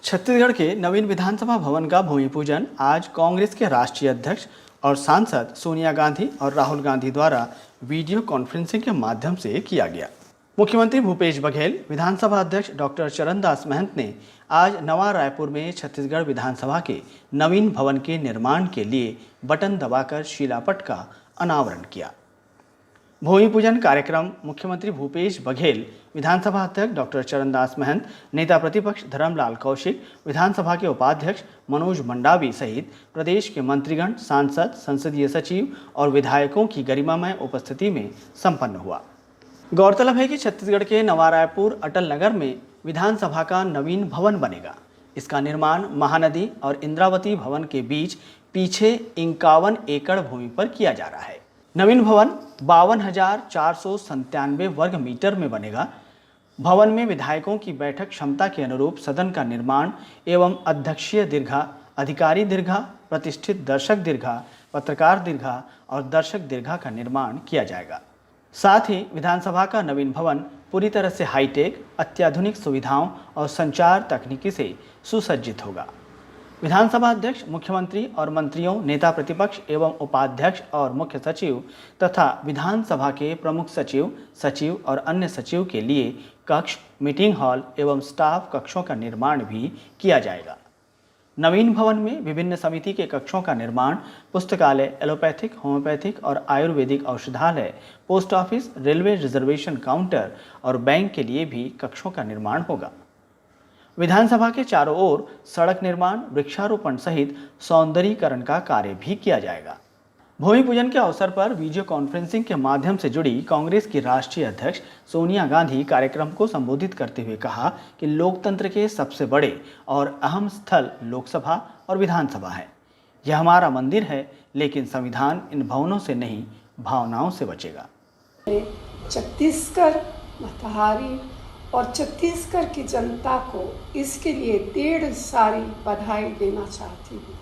छत्तीसगढ़ के नवीन विधानसभा भवन का भूमि पूजन आज कांग्रेस के राष्ट्रीय अध्यक्ष और सांसद सोनिया गांधी और राहुल गांधी द्वारा वीडियो कॉन्फ्रेंसिंग के माध्यम से किया गया। मुख्यमंत्री भूपेश बघेल, विधानसभा अध्यक्ष डॉक्टर चरणदास महंत ने आज नवा रायपुर में छत्तीसगढ़ विधानसभा के नवीन भवन के निर्माण के लिए बटन दबाकर शिलापट का अनावरण किया। भूमि पूजन कार्यक्रम मुख्यमंत्री भूपेश बघेल, विधानसभा अध्यक्ष डॉक्टर चरणदास महंत, नेता प्रतिपक्ष धर्मलाल कौशिक, विधानसभा के उपाध्यक्ष मनोज मंडावी सहित प्रदेश के मंत्रीगण, सांसद, संसदीय सचिव और विधायकों की गरिमामय उपस्थिति में संपन्न हुआ। गौरतलब है कि छत्तीसगढ़ के नवा रायपुर अटल नगर में विधानसभा का नवीन भवन बनेगा। इसका निर्माण महानदी और इंद्रावती भवन के बीच पीछे 51 एकड़ भूमि पर किया जा रहा है। नवीन भवन 52,497 वर्ग मीटर में बनेगा। भवन में विधायकों की बैठक क्षमता के अनुरूप सदन का निर्माण एवं अध्यक्षीय दीर्घा, अधिकारी दीर्घा, प्रतिष्ठित दर्शक दीर्घा, पत्रकार दीर्घा और दर्शक दीर्घा का निर्माण किया जाएगा। साथ ही विधानसभा का नवीन भवन पूरी तरह से हाईटेक, अत्याधुनिक सुविधाओं और संचार तकनीकी से सुसज्जित होगा। विधानसभा अध्यक्ष, मुख्यमंत्री और मंत्रियों, नेता प्रतिपक्ष एवं उपाध्यक्ष और मुख्य सचिव तथा विधानसभा के प्रमुख सचिव, सचिव और अन्य सचिव के लिए कक्ष, मीटिंग हॉल एवं स्टाफ कक्षों का निर्माण भी किया जाएगा। नवीन भवन में विभिन्न समिति के कक्षों का निर्माण, पुस्तकालय, एलोपैथिक, होम्योपैथिक और आयुर्वेदिक औषधालय, post office, railway reservation counter और बैंक के लिए भी कक्षों का निर्माण होगा। विधानसभा के चारों ओर सड़क निर्माण, वृक्षारोपण सहित सौंदर्यीकरण का कार्य भी किया जाएगा। भूमि पूजन के अवसर पर वीडियो कॉन्फ्रेंसिंग के माध्यम से जुड़ी कांग्रेस की राष्ट्रीय अध्यक्ष सोनिया गांधी कार्यक्रम को संबोधित करते हुए कहा कि लोकतंत्र के सबसे बड़े और अहम स्थल लोकसभा और विधानसभा है। यह हमारा मंदिर है, लेकिन संविधान इन भवनों से नहीं, भावनाओं से बचेगा। छत्तीसगढ़ मतहारी और छत्तीसगढ़ की जनता को इसके लिए ढेर सारी बधाई देना चाहती हूँ।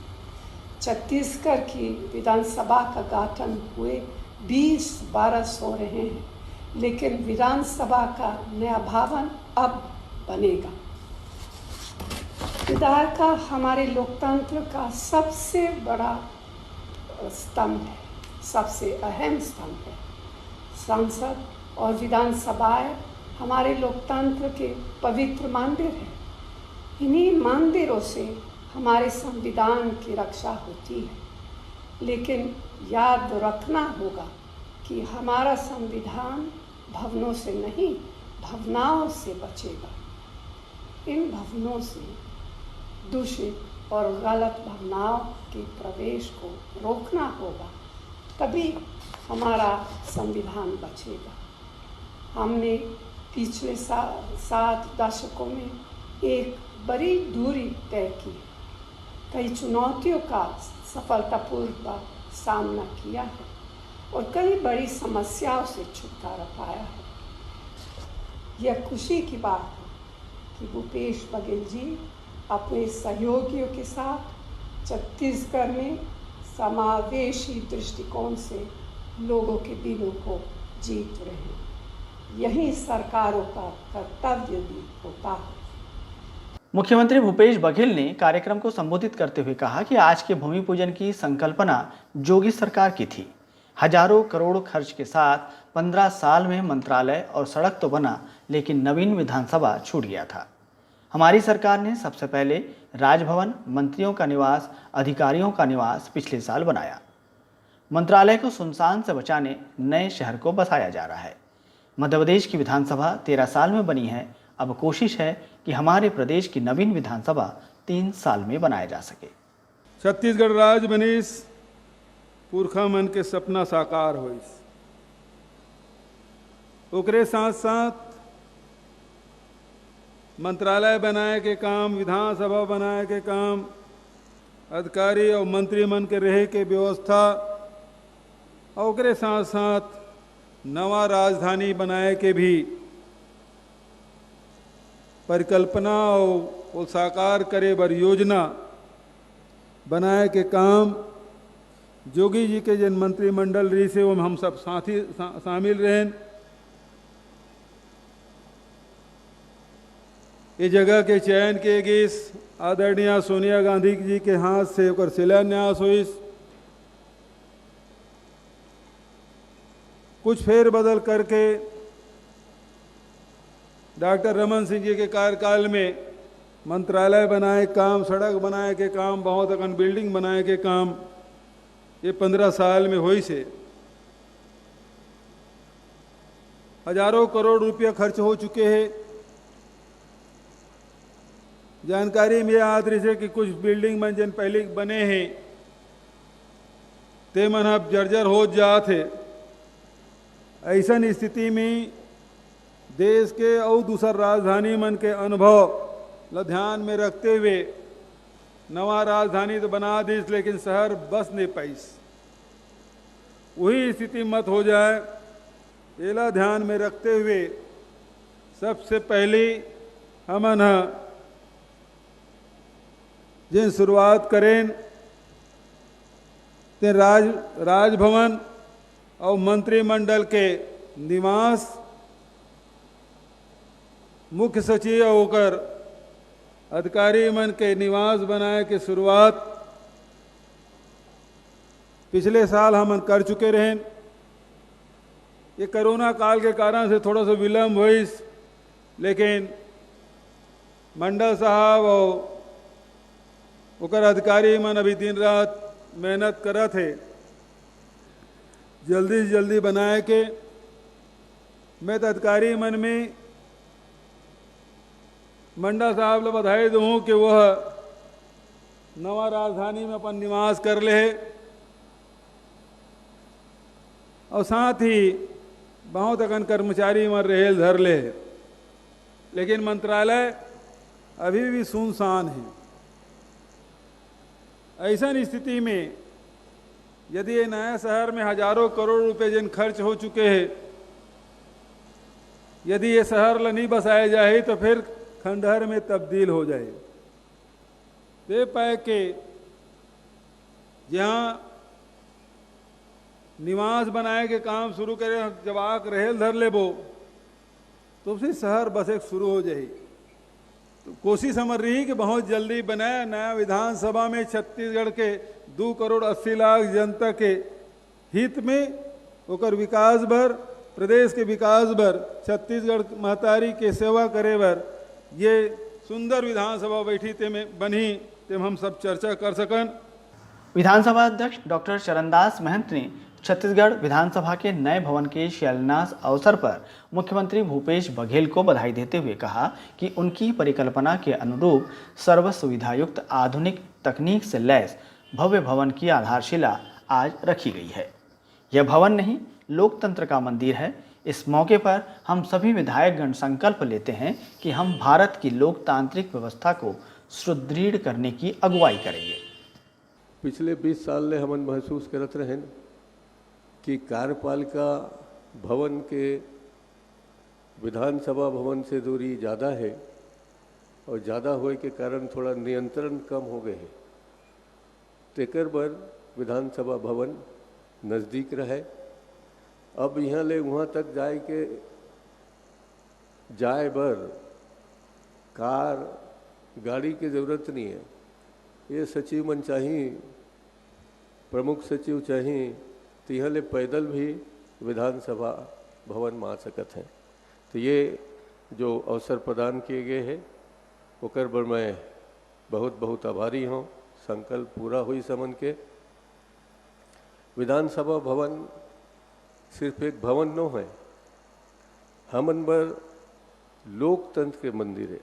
छत्तीसगढ़ की विधानसभा का गठन हुए 20 बरस हो रहे हैं, लेकिन विधानसभा का नया भवन अब बनेगा। विधायिका हमारे लोकतंत्र का सबसे बड़ा स्तंभ है, सबसे अहम स्तंभ है। संसद और विधानसभाएं हमारे लोकतंत्र के पवित्र मंदिर हैं। इन्हीं मंदिरों से हमारे संविधान की रक्षा होती है, लेकिन याद रखना होगा कि हमारा संविधान भवनों से नहीं, भावनाओं से बचेगा। इन भवनों से दूषित और गलत भावनाओं के प्रवेश को रोकना होगा, तभी हमारा संविधान बचेगा। हमने पिछले 7 दशकों में एक बड़ी दूरी तय की, कई चुनौतियों का सफलतापूर्वक सामना किया है और कई बड़ी समस्याओं से छुटकारा पाया है। यह खुशी की बात है कि भूपेश बघेल जी अपने सहयोगियों के साथ छत्तीसगढ़ में समावेशी दृष्टिकोण से लोगों के दिलों को जीत रहे हैं। यही सरकारों का कर्तव्य भी होता है। मुख्यमंत्री भूपेश बघेल ने कार्यक्रम को संबोधित करते हुए कहा कि आज के भूमि पूजन की संकल्पना जोगी सरकार की थी। हजारों करोड़ खर्च के साथ 15 साल में मंत्रालय और सड़क तो बना, लेकिन नवीन विधानसभा छूट गया था। हमारी सरकार ने सबसे पहले राजभवन, मंत्रियों का निवास, अधिकारियों का निवास पिछले साल बनाया। मंत्रालय को सुनसान से बचाने नए शहर को बसाया जा रहा है। मध्य प्रदेश की विधानसभा 13 साल में बनी है। अब कोशिश है कि हमारे प्रदेश की नवीन विधानसभा 3 साल में बनाया जा सके। छत्तीसगढ़ राज बनीस, पुरखा मन के सपना साकार होइस। ओकरे साथ साथ मंत्रालय बनाए के काम, विधानसभा बनाए के काम, अधिकारी और मंत्री मन के रहे के व्यवस्था, और ओकरे साथ साथ नवा राजधानी बनाए के भी परिकल्पना और साकार करे बर योजना बनाए के काम जोगी जी के जन मंत्रिमंडल रही से वो हम सब साथी शामिल रहें। ये जगह के चयन किए गए आदरणीय सोनिया गांधी जी के हाथ से ओकर शिलान्यास हुई। कुछ फेरबदल करके डॉक्टर रमन सिंह जी के कार्यकाल में मंत्रालय बनाए काम, सड़क बनाए के काम, बहुत अकन बिल्डिंग बनाए के काम ये 15 साल में हुई से हजारों करोड़ रुपया खर्च हो चुके हैं। जानकारी में याद रही से कि कुछ बिल्डिंग मन जन पहले बने हैं ते मन अब जर्जर हो जाते। ऐसा स्थिति में देश के और दूसर राजधानी मन के अनुभव ल ध्यान में रखते हुए नवा राजधानी तो बना दी, लेकिन शहर बस नहीं पाइस। वही स्थिति मत हो जाए, एला ध्यान में रखते हुए सबसे पहले हमन जिन शुरुआत करें ते राजभवन और मंत्रिमंडल के निवास, मुख्य सचिव होकर अधिकारी मन के निवास बनाए के शुरुआत पिछले साल हम कर चुके रहे। ये कोरोना काल के कारण से थोड़ा सा विलम्ब हुई, लेकिन मंडल साहब और ओकर अधिकारी मन अभी दिन रात मेहनत करत थे जल्दी से जल्दी बनाए के। मैं तो अधिकारी मन में मंडा साहब ले बधाई दूँ कि वह नवा राजधानी में अपन निवास कर ले और साथ ही बहुत अकन कर्मचारी मन रहेल धर ले, लेकिन मंत्रालय अभी भी सुनसान है। ऐसा स्थिति में यदि ये नया शहर में हजारों करोड़ रुपए जिन खर्च हो चुके हैं, यदि ये शहर ल नहीं बसाया जाए तो फिर खंडहर में तब्दील हो जाए। वे पाए के जहाँ निवास बनाए के काम शुरू करे, जब आक रहेल धर लेबो तो फिर शहर बसे शुरू हो जाए। तो कोशिश हमार रही कि बहुत जल्दी बनाए। नया विधानसभा में छत्तीसगढ़ के 2 करोड़ 80 लाख जनता के हित में ओकर विकास भर, प्रदेश के विकास भर, छत्तीसगढ़ महतारी के सेवा करे भर ये सुंदर विधानसभा बैठी ते में बनी ते हम सब चर्चा कर सकन। विधानसभा अध्यक्ष डॉक्टर चरणदास महंत ने छत्तीसगढ़ विधानसभा के नए भवन के शिलान्यास अवसर पर मुख्यमंत्री भूपेश बघेल को बधाई देते हुए कहा कि उनकी परिकल्पना के अनुरूप सर्व सुविधायुक्त आधुनिक तकनीक से लैस भव्य भवन की आधारशिला आज रखी गई है। यह भवन नहीं, लोकतंत्र का मंदिर है। इस मौके पर हम सभी विधायकगण संकल्प लेते हैं कि हम भारत की लोकतांत्रिक व्यवस्था को सुदृढ़ करने की अगुवाई करेंगे। पिछले 20 साल ने हमन महसूस करत रहें कि कार्यपालिका भवन के विधानसभा भवन से दूरी ज़्यादा है और ज़्यादा होए के कारण थोड़ा नियंत्रण कम हो गए हैं। तेकर बर विधानसभा भवन नज़दीक रहे। अब यहाँ ले वहाँ तक जाए बर कार गाड़ी की ज़रूरत नहीं है। ये सचिव मन चाहिए, प्रमुख सचिव चाहिए तो यहाँ ले पैदल भी विधानसभा भवन में आ सकत हैं। तो ये जो अवसर प्रदान किए गए हैं ओकर बर मैं बहुत बहुत आभारी हूँ। संकल्प पूरा हुई समन के। विधानसभा भवन सिर्फ एक भवन न है, हमन बर लोकतंत्र के मंदिर है।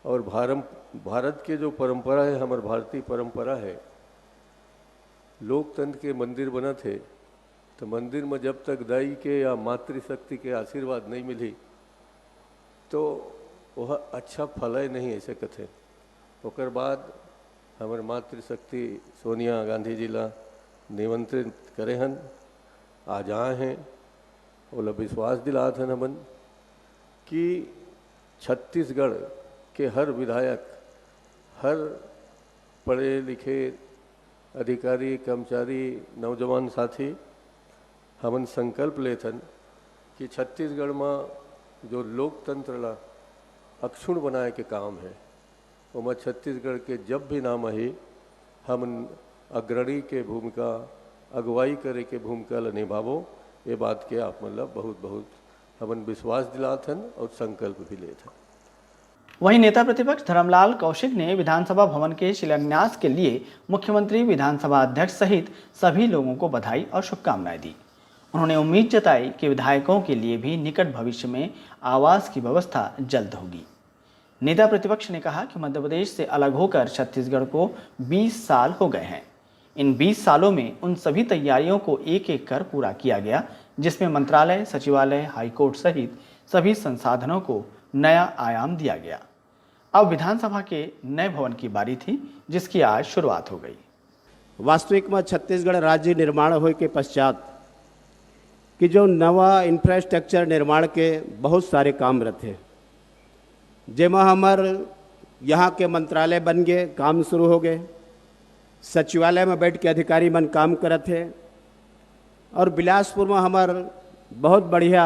और भारत के जो परंपरा है, हमारे भारतीय परंपरा है, लोकतंत्र के मंदिर बना थे तो मंदिर में जब तक दाई के या मातृशक्ति के आशीर्वाद नहीं मिली तो वह अच्छा फल नहीं ऐसे कथे। ओकर बाद हमारे मातृशक्ति सोनिया गांधी जी ला निमंत्रित करे हन, आज आए हैं। ओला विश्वास दिलात हन हमन कि छत्तीसगढ़ के हर विधायक, हर पढ़े लिखे अधिकारी, कर्मचारी, नौजवान साथी हमन संकल्प लेथन कि छत्तीसगढ़ में जो लोकतंत्र ला अक्षुण बनाए के काम है वो मैं छत्तीसगढ़ के जब भी नाम है हम अग्रणी के भूमिका अगुवाई करे के भूमिका ला निभावो ये बात के आप मतलब बहुत बहुत हमन विश्वास दिलाथन और संकल्प भी लेथन। वहीं नेता प्रतिपक्ष धर्मलाल कौशिक ने विधानसभा भवन के शिलान्यास के लिए मुख्यमंत्री, विधानसभा अध्यक्ष सहित सभी लोगों को बधाई और शुभकामनाएं दी। उन्होंने उम्मीद जताई कि विधायकों के लिए भी निकट भविष्य में आवास की व्यवस्था जल्द होगी। नेता प्रतिपक्ष ने कहा कि मध्य प्रदेश से अलग होकर छत्तीसगढ़ को 20 साल हो गए हैं। इन 20 सालों में उन सभी तैयारियों को एक एक कर पूरा किया गया, जिसमें मंत्रालय, सचिवालय, हाईकोर्ट सहित सभी संसाधनों को नया आयाम दिया गया। अब विधानसभा के नए भवन की बारी थी, जिसकी आज शुरुआत हो गई। वास्तविक में छत्तीसगढ़ राज्य निर्माण होए के पश्चात कि जो नवा इंफ्रास्ट्रक्चर निर्माण के बहुत सारे काम रहते, जेमा हमार यहाँ के मंत्रालय बन गए, काम शुरू हो गए, सचिवालय में बैठ के अधिकारी मन काम करत है, और बिलासपुर में हमार बहुत बढ़िया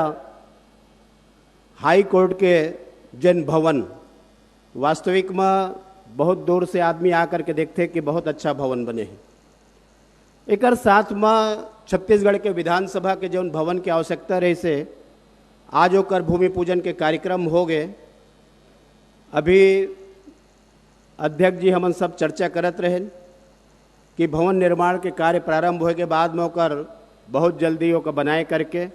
हाई कोर्ट के जन भवन, वास्तविक में बहुत दूर से आदमी आकर के देखते कि बहुत अच्छा भवन बने हैं। एक साथ में छत्तीसगढ़ के विधानसभा के जौन भवन की आवश्यकता रही से आज ओकर भूमि पूजन के कार्यक्रम हो गए। अभी अध्यक्ष जी हमन सब चर्चा करत रहे कि भवन निर्माण के कार्य प्रारंभ होए के बाद में ओकर बहुत जल्दी ओकर बनाए करके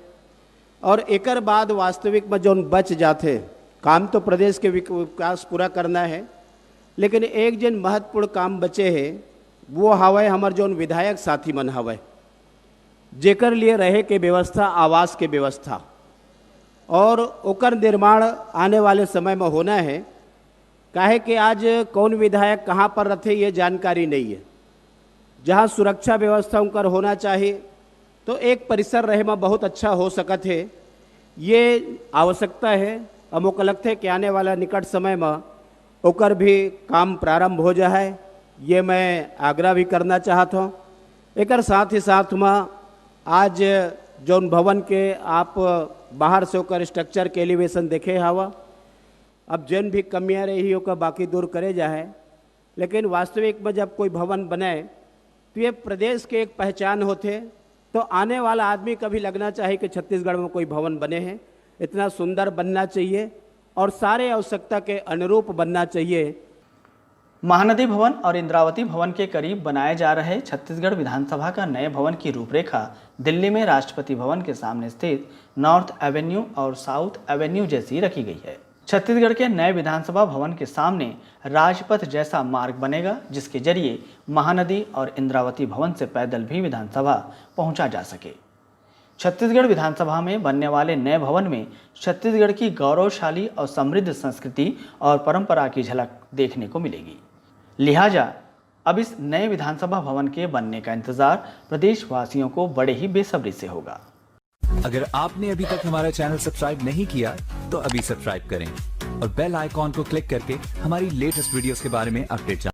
और एकर बाद वास्तविक में जौन बच जाते काम, तो प्रदेश के विकास पूरा करना है, लेकिन एक जन महत्वपूर्ण काम बचे है वो हवे हमार जौन विधायक साथी मन हवे, जेकर लिए रहे के व्यवस्था, आवास के व्यवस्था, और ओकर निर्माण आने वाले समय में होना है। काहे कि आज कौन विधायक कहाँ पर रहते ये जानकारी नहीं है। जहाँ सुरक्षा व्यवस्था उनकर होना चाहिए तो एक परिसर रहे में बहुत अच्छा हो सकत है, ये आवश्यकता है। अब मुझे लगता है कि आने वाला निकट समय में ओकर भी काम प्रारंभ हो जाए, ये मैं आग्रह भी करना चाहता हूँ। एक साथ ही साथ में आज जौन भवन के आप बाहर से ओकर स्ट्रक्चर के एलिवेशन देखे हवा, अब जन भी कमियाँ रही ओकर बाकी दूर करे जाए, लेकिन वास्तविक में जब कोई भवन बने तो ये प्रदेश के एक पहचान होते, तो आने वाला आदमी कभी लगना चाहिए कि छत्तीसगढ़ में कोई भवन बने हैं, इतना सुंदर बनना चाहिए और सारे आवश्यकता के अनुरूप बनना चाहिए। महानदी भवन और इंद्रावती भवन के करीब बनाए जा रहे छत्तीसगढ़ विधानसभा का नए भवन की रूपरेखा दिल्ली में राष्ट्रपति भवन के सामने स्थित नॉर्थ एवेन्यू और साउथ एवेन्यू जैसी रखी गई है। छत्तीसगढ़ के नए विधानसभा भवन के सामने राजपथ जैसा मार्ग बनेगा, जिसके जरिए महानदी और इंद्रावती भवन से पैदल भी विधानसभा पहुंचा जा सके। छत्तीसगढ़ विधानसभा में बनने वाले नए भवन में छत्तीसगढ़ की गौरवशाली और समृद्ध संस्कृति और परंपरा की झलक देखने को मिलेगी। लिहाजा अब इस नए विधानसभा भवन के बनने का इंतजार प्रदेशवासियों को बड़े ही बेसब्री से होगा। अगर आपने अभी तक हमारा चैनल सब्सक्राइब नहीं किया तो अभी सब्सक्राइब करें और बेल आइकॉन को क्लिक करके हमारी लेटेस्ट वीडियोस के बारे में अपडेट जानें।